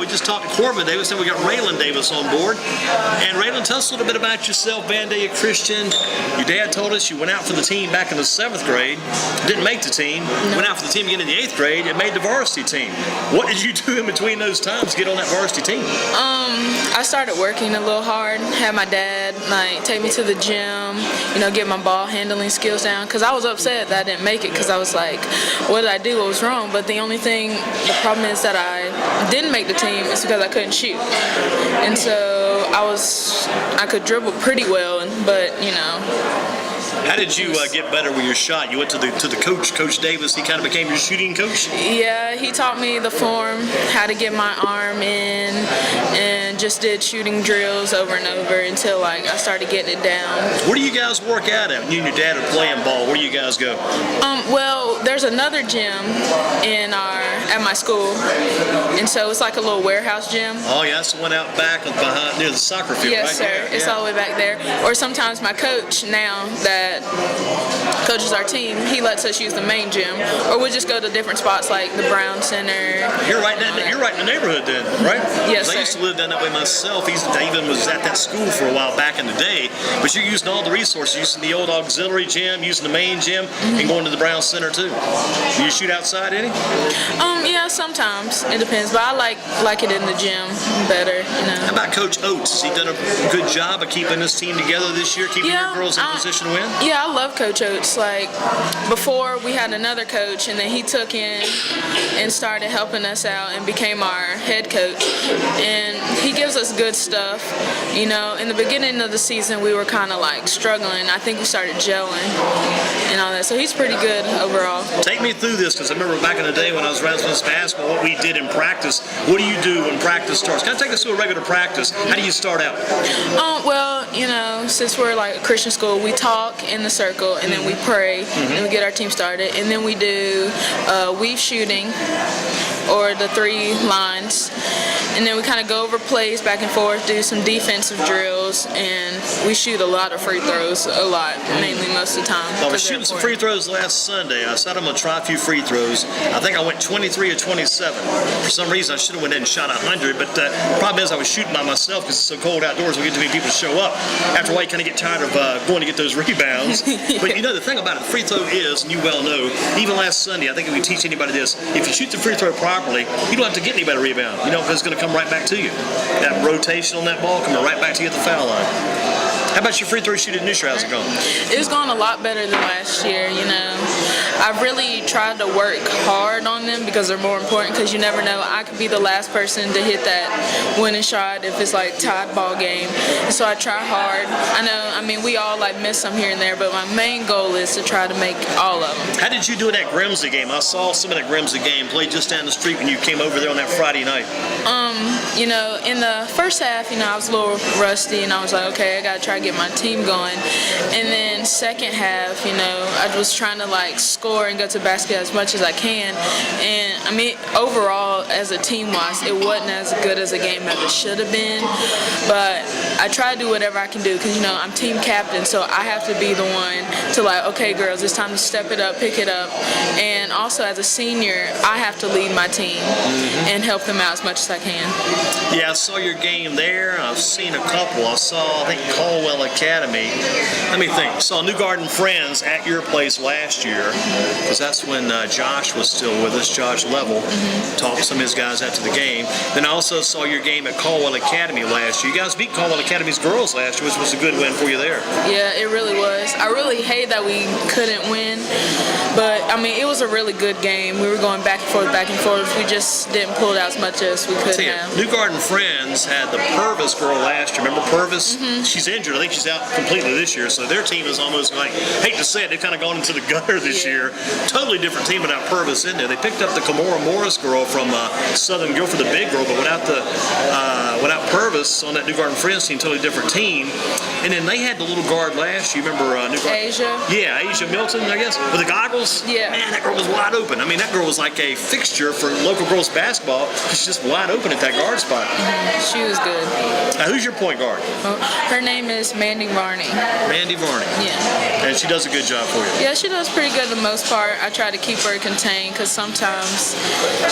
we just talked to Corbin Davis, and we got Raelin Davis on board. And Raelin, tell us a little bit about yourself, Vandaila Christian. Your dad told us you went out for the team back in the 7th grade, didn't make the team, went out for the team again in the 8th grade, and made the varsity team. What did you do in between those times to get on that varsity team? I started working a little hard, had my dad take me to the gym, get my ball handling skills down, because I was upset that I didn't make it, because I was like, what did I do, what was wrong? But the problem is that I didn't make the team is because I couldn't shoot. And so I could dribble pretty well, but How did you get better with your shot? You went to the coach, Coach Davis. He kind of became your shooting coach? Yeah, he taught me the form, how to get my arm in, and just did shooting drills over and over until I started getting it down. Where do you guys work out at? You and your dad are playing ball. Where do you guys go? Well, there's another gym at my school, and so it's like a little warehouse gym. Oh yeah, that's the one out back behind near the soccer field, yes, right? Yes, sir. It's all the way back there. Or sometimes my coach now that coaches our team, he lets us use the main gym, or we'll just go to different spots like the Brown Center. You're right in the neighborhood then, right? Yes, sir. I used to live down that way myself. David was at that school for a while back in the day, but you're using all the resources, using the old auxiliary gym, using the main gym, and going to the Brown Center too. Do you shoot outside any? Yeah, sometimes. It depends, but I like it in the gym better, How about Coach Oates? Has he done a good job of keeping this team together this year, keeping your girls in position to win? Yeah, I love Coach Oates. Before we had another coach, and then he took in and started helping us out and became our head coach. And he gives us good stuff. In the beginning of the season, we were kind of struggling. I think we started gelling and all that. So he's pretty good overall. Take me through this, because I remember back in the day when I was around this basketball, what we did in practice. What do you do when practice starts? Kind of take us through a regular practice. How do you start out? Well, since we're a Christian school, we talk in the circle, and then we pray, and we get our team started, and then we do weave shooting, or the 3 lines, and then we kind of go over plays back and forth, do some defensive drills, and we shoot a lot of free throws, mainly most of the time. I was shooting some free throws last Sunday. I said I'm going to try a few free throws. I think I went 23 or 27. For some reason, I should have went in and shot 100, but the problem is I was shooting by myself because it's so cold outdoors. We get too many people to show up. After a while, you kind of get tired of going to get those rebounds. But the thing about it, the free throw is, and you well know, even last Sunday, I think if we teach anybody this, if you shoot the free throw properly, you don't have to get anybody to rebound. Because it's going to come right back to you. That rotation on that ball coming right back to you at the foul line. How about your free throw shooting this year? How's it going? It's gone a lot better than last year, I've really tried to work hard on them because they're more important, because you never know. I could be the last person to hit that winning shot if it's tied ball game. And so I try hard. We all miss some here and there, but my main goal is to try to make all of them. How did you do in that Grimsley game? I saw some of that Grimsley game played just down the street when you came over there on that Friday night. In the first half, I was a little rusty, and I was like, okay, I got to try to get my team going. And then second half, I was trying to score and go to the basket as much as I can. And overall, as a team-wise, it wasn't as good as a game as it should have been. But I try to do whatever I can do, because I'm team captain, so I have to be the one to okay, girls, it's time to step it up, pick it up. And also as a senior, I have to lead my team and help them out as much as I can. Yeah, I saw your game there. I've seen a couple. I think Caldwell Academy. Let me think. Saw New Garden Friends at your place last year, because that's when Josh was still with us, Josh Level. Talked to some of his guys after the game. Then I also saw your game at Caldwell Academy last year. You guys beat Caldwell Academy's girls last year, which was a good win for you there. Yeah, it really was. I really hate that we couldn't win, but it was a really good game. We were going back and forth, back and forth. We just didn't pull it out as much as we could have. New Garden Friends had the Purvis girl last year. Remember Purvis? She's injured. I think she's out completely this year. So their team is almost hate to say it, they've kind of gone into the gutter this year. Totally different team without Purvis in there. They picked up the Kimora Morris girl from Southern Girl for the big girl, but without Purvis on that New Garden Friends team, totally different team. And then they had the little guard last year. You remember New Garden? Asia? Yeah, Asia Milton, I guess, with the goggles. Yeah. Man, that girl was wide open. That girl was like a fixture for local girls basketball. She's just wide open at that guard spot. She was good. Now, who's your point guard? Her name is Mandy Varney. Mandy Varney. Yeah. And she does a good job for you. Yeah, she does pretty good the most most part, I try to keep her contained because sometimes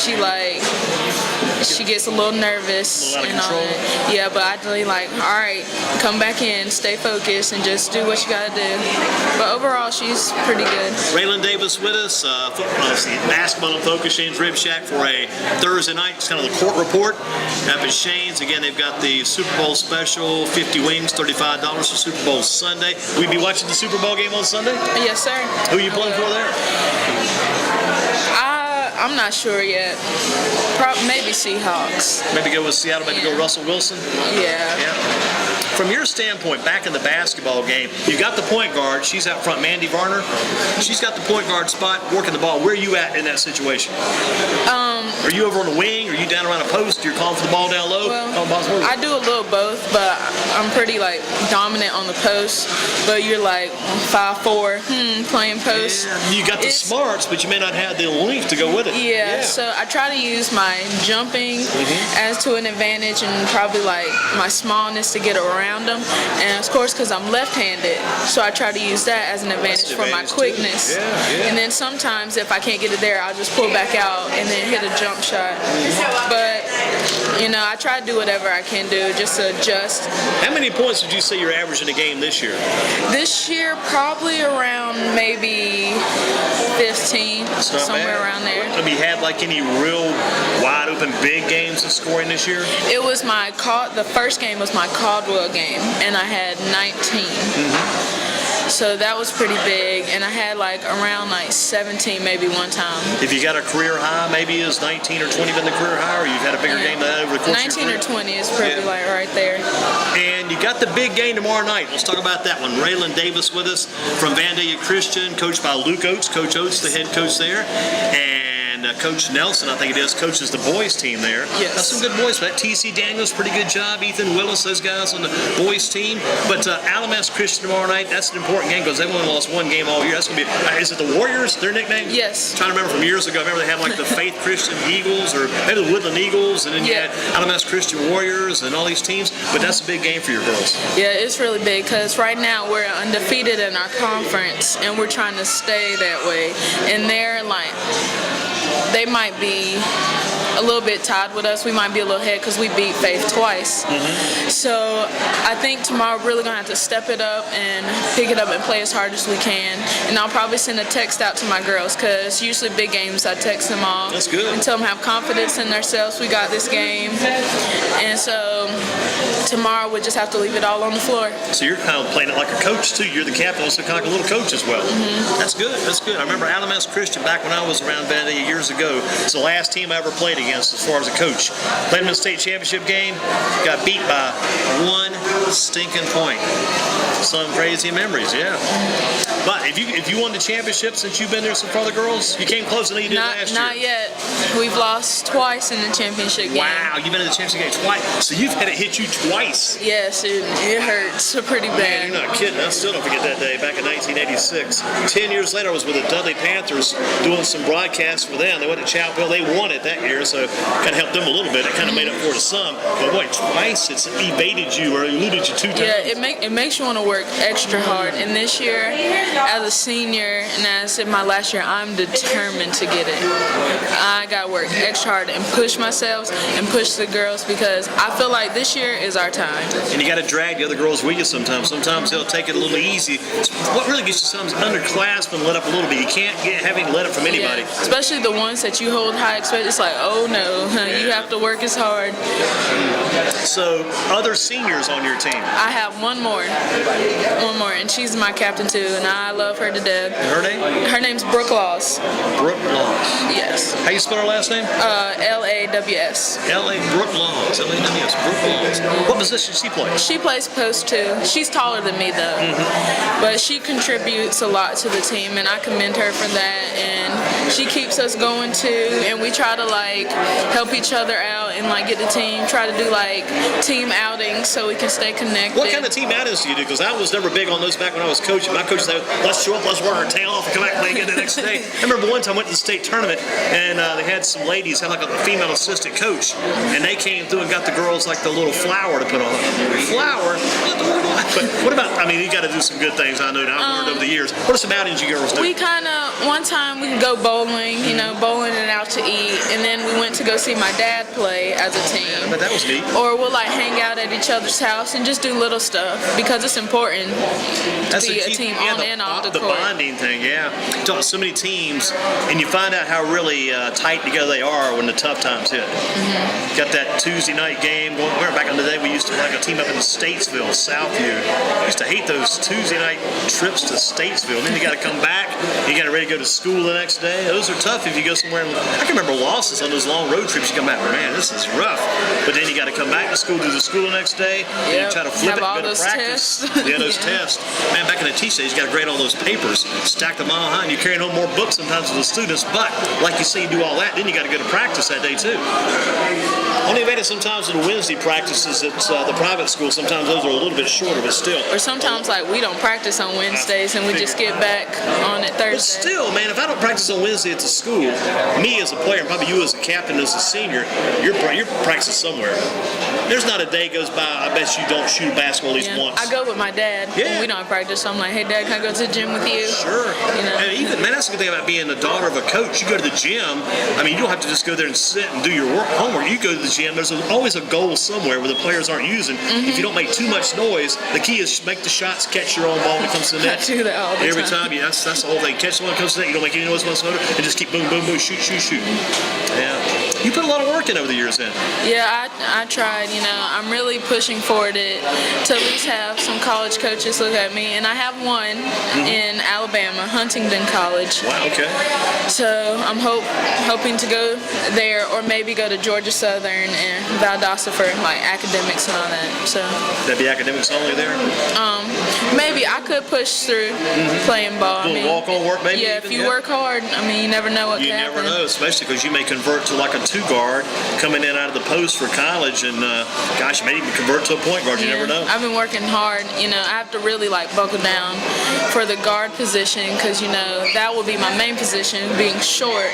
she gets a little nervous A little out of and all control. that. Yeah, but I really all right, come back in, stay focused, and just do what you gotta do. But overall, she's pretty good. Raelin Davis with us, Basketball and Focus Shane's Rib Shack for a Thursday night. It's kind of the court report up at Shane's. Again, they've got the Super Bowl special, 50 wings, $35 for Super Bowl Sunday. We'd be watching the Super Bowl game on Sunday? Yes, sir. Who are you pulling for there? I'm not sure yet. Maybe Seahawks. Maybe go with Seattle, maybe go Russell Wilson? Yeah. Yeah. From your standpoint, back in the basketball game, you've got the point guard. She's out front, Mandy Varner. She's got the point guard spot, working the ball. Where are you at in that situation? Are you over on the wing? Are you down around a post? You're calling for the ball down low? Well, I do a little both, but I'm pretty dominant on the post. But you're 5'4", playing post. Yeah. You got the smarts, but you may not have the length to go with it. Yeah, so I try to use my jumping as to an advantage and probably my smallness to get around them. And of course, because I'm left-handed, so I try to use that as an advantage for my quickness. Yeah. And then sometimes if I can't get it there, I'll just pull back out and then hit a jump shot. But, I try to do whatever I can do just to adjust. How many points would you say you're averaging a game this year? This year, probably around maybe 15, somewhere around there. Have you had any real wide open big games of scoring this year? It was the first game was my Caldwell game, and I had 19. So that was pretty big, and I had around 17 maybe one time. If you got a career high, maybe is 19 or 20 been the career high, or you've had a bigger game than that over the course 19 of your or career? 20 is pretty right there. And you got the big game tomorrow night. Let's talk about that one. Raelin Davis with us from Vandaila Christian, coached by Luke Oates. Coach Oates, the head coach there. And Coach Nelson, I think it is, coaches the boys team there. Yes. That's some good boys. But T.C. Daniels, pretty good job. Ethan Willis, those guys on the boys team. But Alamance Christian tomorrow night, that's an important game because they've only lost one game all year. That's going to be, is it the Warriors, their nickname? Yes. I'm trying to remember from years ago. I remember they had the Faith Christian Eagles or maybe the Woodland Eagles, and then you had Alamance Christian Warriors and all these teams. But that's a big game for your girls. Yeah, it's really big because right now we're undefeated in our conference and we're trying to stay that way. And they're they might be a little bit tied with us. We might be a little ahead because we beat Faith twice. So I think tomorrow we're really going to have to step it up and pick it up and play as hard as we can. And I'll probably send a text out to my girls because usually big games I text them all. That's good. And tell them have confidence in themselves. We got this game. And so tomorrow we'll just have to leave it all on the floor. So you're kind of playing it like a coach too. You're the captain, so kind of like a little coach as well. That's good. That's good. I remember Alamance Christian back when I was around Vandaila years ago. It's the last team I ever played against as far as a coach. Played them in the state championship game, got beat by one stinking point. Some crazy memories, yeah. But if you won the championship since you've been there so far, the girls, you came close. I know you did last year. Not yet. We've lost twice in the championship game. Wow, you've been in the championship game twice. So you've had it hit you twice. Yes, it hurts pretty Man, bad. you're not kidding. I still don't forget that day back in 1986. 10 years later, I was with the Dudley Panthers doing some broadcasts for them. They went to Chapel. They won it that year, so kind of helped them a little bit. It kind of made up for it to some. But boy, twice it's evaded you or eluded you 2 times. Yeah, it makes you want to work extra hard. And this year, as a senior and as in my last year, I'm determined to get it. I got to work extra hard and push myself and push the girls because I feel like this year is our time. And you got to drag the other girls with you sometimes. Sometimes they'll take it a little easy. What really gets you sometimes underclassmen and let up a little bit. You can't get having let up from anybody. Yeah, especially the ones that you hold high expect. It's like, oh no, you have to work as hard. So, other seniors on your team? I have one more, and she's my captain too, and I love her to death. And her name? Her name's Brooke Laws. Brooke Laws. Yes. How you spell her last name? L-A-W-S. L.A. Brooke Laws. L-A-W-S. Brooke Laws. What position does she play? She plays post too. She's taller than me though, but she contributes a lot to the team, and I commend her for that. And she keeps us going too, and we try to help each other out and get the team. Try to do team outings so we can stay connected. What kind of team outings do you do? Because I was never big on those back when I was coaching. My coaches, let's show up, let's work our tail off, and come back and play again the next day. I remember one time I went to the state tournament, and they had some ladies, had like a female assistant coach, and they came through and got the girls like the little flower to put on. Flower? But what about, I mean, you got to do some good things, I know, I've learned over the years. What are some outings you girls do? We kind of, one time we could go bowling, you know, bowling and out to eat, and then we went to go see my dad play as a team. But that was neat. Or we'll like hang out at each other's house and just do little stuff because it's important to be a team on and off the court. The bonding thing, yeah. You talk to so many teams, and you find out how really tight together they are when the tough times hit. Got that Tuesday night game. Remember back in the day, we used to like a team up in Statesville, Southview. We used to hate those Tuesday night trips to Statesville. And then you got to come back. You got to ready to go to school the next day. Those are tough if you go somewhere. I can remember losses on those long road trips. You come back, man, this is rough. But then you got to come back to school, do the school the next day. And you try to flip it, go to practice. Yeah, those tests. Man, back in the teach days, you got to grade all those papers, stack them all high, and you're carrying home more books sometimes with the students. But like you say, you do all that, then you got to go to practice that day too. Only made it sometimes in the Wednesday practices at the private school. Sometimes those are a little bit shorter, but still. Or sometimes like we don't practice on Wednesdays and we just get back on it Thursday. But still, man, if I don't practice on Wednesday at the school, me as a player, and probably you as a captain, as a senior, you're practicing somewhere. There's not a day goes by, I bet you don't shoot a basketball at least once. I go with my dad when we don't practice, so I'm like, hey Dad, can I go to the gym with you? Sure. You know? And even, man, that's the good thing about being the daughter of a coach. You go to the gym, I mean, you don't have to just go there and sit and do your homework. You go to the gym, there's always a goal somewhere where the players aren't using. If you don't make too much noise, the key is make the shots, catch your own ball when it comes to the net. I do that all the Every time. time, yeah, that's the whole thing. Catch the one that comes to the net, you don't make any noise whatsoever, and just keep boom, boom, boom, shoot, shoot, shoot. Yeah. You put a lot of work in over the years then. Yeah, I tried, you know. I'm really pushing forward to at least have some college coaches look at me. And I have one in Alabama, Huntingdon College. Wow, okay. So I'm hoping to go there or maybe go to Georgia Southern and Valdosta for like academics and all that. So That'd be academics only there? maybe I could push through playing ball. A little walk-on work maybe? Yeah, if you work hard, I mean, you never know what can happen. You never know, especially because you may convert to like a two-guard coming in out of the post for college, and gosh, maybe even convert to a point guard. You never know. I've been working hard. You know, I have to really like buckle down for the guard position because you know that will be my main position, being short,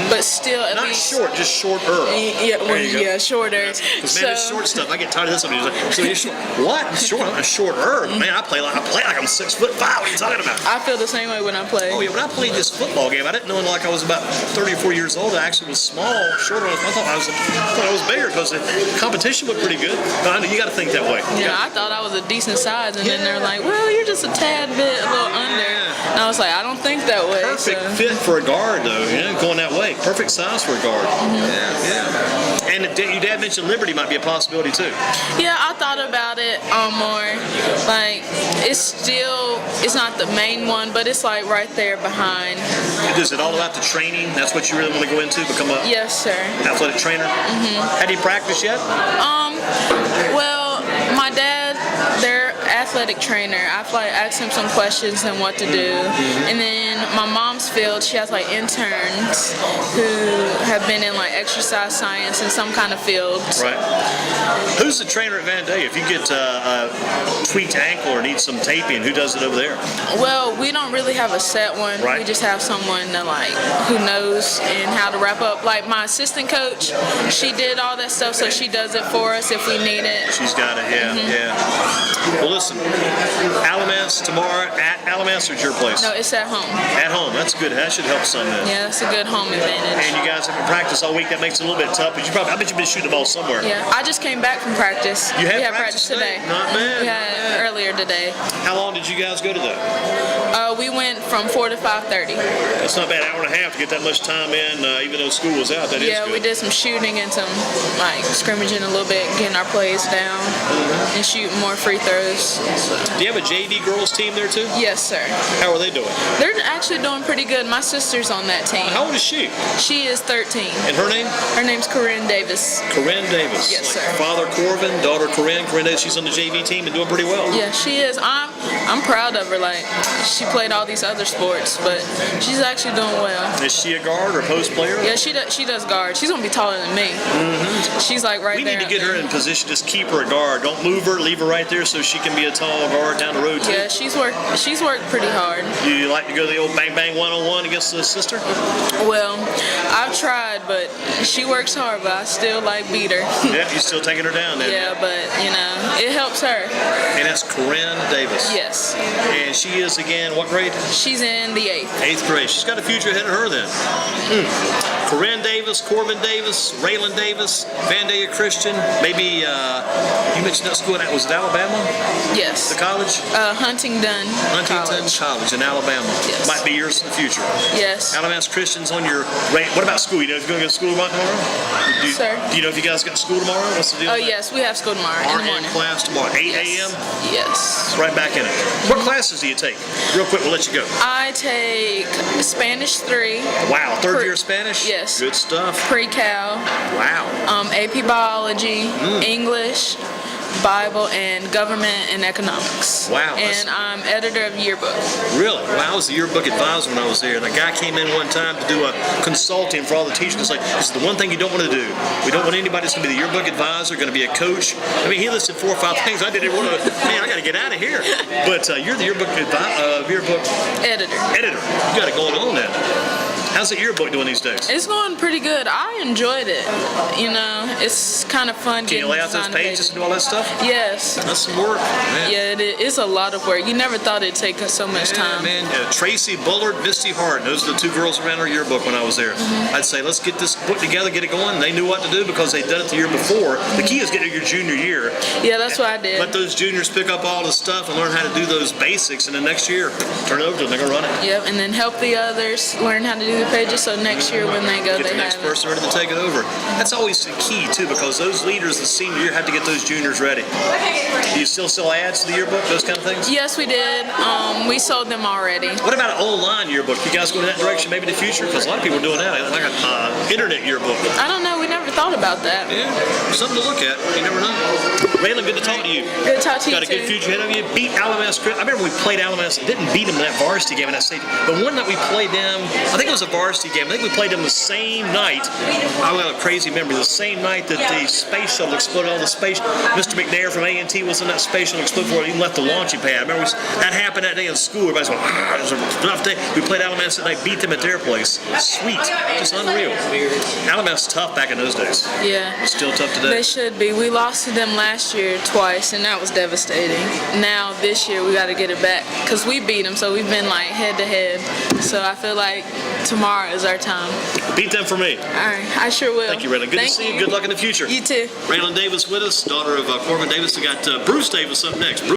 but still at Not least short, just shorter. Yeah, well, yeah, shorter. Because man, this short stuff, I get tired of this. Somebody's like, so you're short. What? Short? I'm shorter. Man, I play like I'm 6'5". What are you talking about? I feel the same way when I play. Oh yeah, when I played this football game, I didn't know until like I was about 34 years old. I actually was small, shorter. I thought I was bigger because the competition was pretty good. But I know you got to think that way. Yeah, I thought I was a decent size, and then they're like, well, you're just a tad bit, a little under. And I was like, I don't think that way. Perfect fit for a guard, though. You know, going that way. Perfect size for a guard. Yeah. And your dad mentioned Liberty might be a possibility too. Yeah, I thought about it more. Like, it's not the main one, but it's like right there behind. Is it all about the training? That's what you really want to go into? Become a Yes, sir. athletic trainer? Have you practiced yet? Well, my dad, they're athletic trainer. I've like asked him some questions and what to do. And then my mom's field, she has like interns who have been in like exercise science in some kind of field. Right. Who's the trainer at Vandaila? If you get a tweaked ankle or need some taping, who does it over there? Well, we don't really have a set one. Right. We just have someone that like who knows and how to wrap up. Like my assistant coach, she did all that stuff, so she does it for us if we need it. She's got it, yeah. Well, listen, Alamance tomorrow at Alamance or at your place? No, it's at home. At home, that's good. That should help some then. Yeah, that's a good home advantage. And you guys haven't practiced all week. That makes it a little bit tough. But I bet you've been shooting the ball somewhere. Yeah, I just came back from practice. You had we had practice today. Not bad. We had it earlier today. How long did you guys go to that? We went from 4 to 5:30. That's not bad. An hour and a half to get that much time in, even though school was out. That is Yeah, good. we did some shooting and some like scrimmaging a little bit, getting our plays down, and shooting more free throws. So. Do you have a JV girls team there too? Yes, sir. How are they doing? They're actually doing pretty good. My sister's on that team. How old is she? She is 13. And her name? Her name's Corinne Davis. Corinne Davis. Yes, like sir. Father Corvin, daughter Corinne. Corinne Davis, she's on the JV team and doing pretty well. Yeah, she is. I'm proud of her. Like, she played all these other sports, but she's actually doing well. Is she a guard or post player? Yeah, she does guard. She's gonna be taller than me. She's like right We there. need to get her in position. Just keep her a guard. Don't move her. Leave her right there so she can be a tall guard down the road too. Yeah, she's worked pretty hard. You like to go the old bang bang one-on-one against the sister? Well, I've tried, but she works hard, but I still like beat her. Yeah, you still taking her down then? Yeah, but it helps her. And that's Corinne Davis. Yes. And she is again what grade? She's in the 8th. 8th grade. She's got a future ahead of her then. Corinne Davis, Corbin Davis, Raelin Davis, Vandaila Christian. Maybe you mentioned that school. Was it Alabama? Yes. The college? Huntington College in Alabama. Yes. Might be yours in the future. Yes. Alabama's Christian's on your. What about school? You know if you're going to go to school tomorrow? Sir? Do you know if you guys got school tomorrow? What's the deal? Oh yes, we have school tomorrow in the morning. Class tomorrow, 8 a.m. Yes. Right back in it. What classes do you take? Real quick, we'll let you go. I take Spanish 3. Wow, third year Spanish? Yes. Good stuff. Pre-Cal. Wow. AP Biology, English, Bible, and Government and Economics. Wow. And I'm editor of yearbook. Really? Well, I was the yearbook advisor when I was there, and a guy came in one time to do a consulting for all the teachers. It's like, this is the one thing you don't want to do. We don't want anybody that's going to be the yearbook advisor, going to be a coach. I mean, he listed 4 or 5 things. I didn't want to, man, I got to get out of here. But you're the yearbook Editor. You got it going on then. How's the yearbook doing these days? It's going pretty good. I enjoyed it. It's kind of fun. Can you lay out those pages and do all that stuff? Yes. That's some work, man. Yeah, it's a lot of work. You never thought it'd take us so much time. Man. Tracy Bullard, Misty Hart. Those are the 2 girls around our yearbook when I was there. I'd say, let's get this put together, get it going. They knew what to do because they'd done it the year before. The key is getting your junior year. Yeah, that's what I did. Let those juniors pick up all the stuff and learn how to do those basics, and then next year, turn it over to them. They're going to run it. Yep, and then help the others learn how to do the pages so next year when they go, get they the next have it. person ready to take it over. That's always the key, too, because those leaders the senior year have to get those juniors ready. Do you still sell ads to the yearbook, those kind of things? Yes, we did. We sold them already. What about an online yearbook? You guys going in that direction maybe in the future? Because a lot of people are doing that. Like an internet yearbook. I don't know. We never thought about that. Yeah, something to look at. You never know. Raelin, good to talk to you. Good to talk to you, Got a good future ahead of you. Beat Alabama's. I remember we played Alabama's. Didn't beat them in that varsity game in that state. But one night we played them. I think it was a varsity game. I think we played them the same night. I got a crazy memory. The same night that the space shuttle exploded. All the space. Mr. McNair from A&T was in that space shuttle exploded before it even left the launching pad. I remember that happened that day in school. Everybody's going, it was a rough day. We played Alabama that night. Beat them at their place. Sweet. Just unreal. Alabama's tough back in those days. Yeah. It's still tough today. They should be. We lost to them last year twice, and that was devastating. Now, this year, we got to get it back because we beat them, so we've been like head to head. So I feel like tomorrow is our time. Beat them for me. All right. I sure will. Thank you, Raelin. Good to see you. Good luck in the future. You too. Raelin Davis with us, daughter of Corbin Davis. We got Bruce Davis up next.